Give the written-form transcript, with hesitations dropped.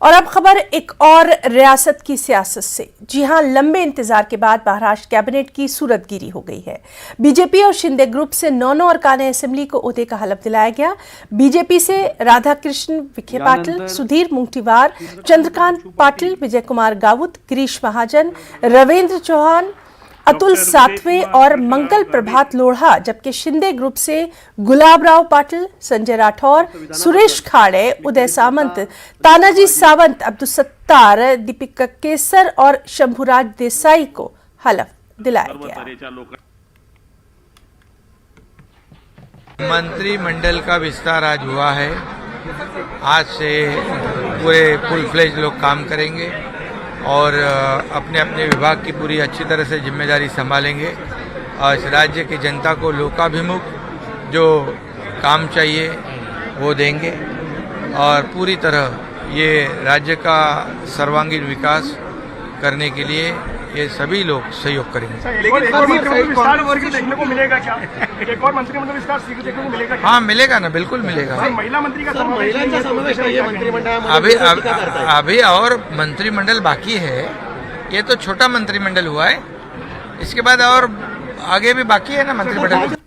और अब खबर एक और रियासत की सियासत से। जी हां, लंबे इंतजार के बाद महाराष्ट्र कैबिनेट की सूरतगिरी हो गई है। बीजेपी और शिंदे ग्रुप से 9 अरकान असेंबली को ओहदे का हलफ दिलाया गया। बीजेपी से राधाकृष्ण विखे पाटिल, सुधीर मुंगटीवार, चंद्रकांत पाटिल, विजय कुमार गावुत, गिरीश महाजन, रविंद्र चौहान, अतुल सातवे और मंगल प्रभात लोढ़ा, जबकि शिंदे ग्रुप से गुलाबराव पाटिल, संजय राठौर, सुरेश खाड़े, उदय सामंत, तानाजी सावंत, अब्दुल सत्तार, दीपिका केसर और शंभुराज देसाई को हलफ दिलाया गया। मंत्रिमंडल का विस्तार आज हुआ है। आज से पूरे फुल फ्लेज लोग काम करेंगे और अपने अपने विभाग की पूरी अच्छी तरह से जिम्मेदारी संभालेंगे और इस राज्य की जनता को लोकाभिमुख जो काम चाहिए वो देंगे और पूरी तरह ये राज्य का सर्वांगीण विकास करने के लिए ये सभी लोग सहयोग करेंगे। लेकिन एक और मंत्रिमंडल विस्तार देखने को मिलेगा क्या? एक और मंत्रिमंडल विस्तार देखने को मिलेगा क्या? हाँ, मिलेगा ना, बिल्कुल मिलेगा। महिला मंत्री का समावेश है मंत्रिमंडल। अभी और मंत्रिमंडल बाकी है। ये तो छोटा मंत्रिमंडल हुआ है, इसके बाद और आगे भी बाकी है ना मंत्रिमंडल।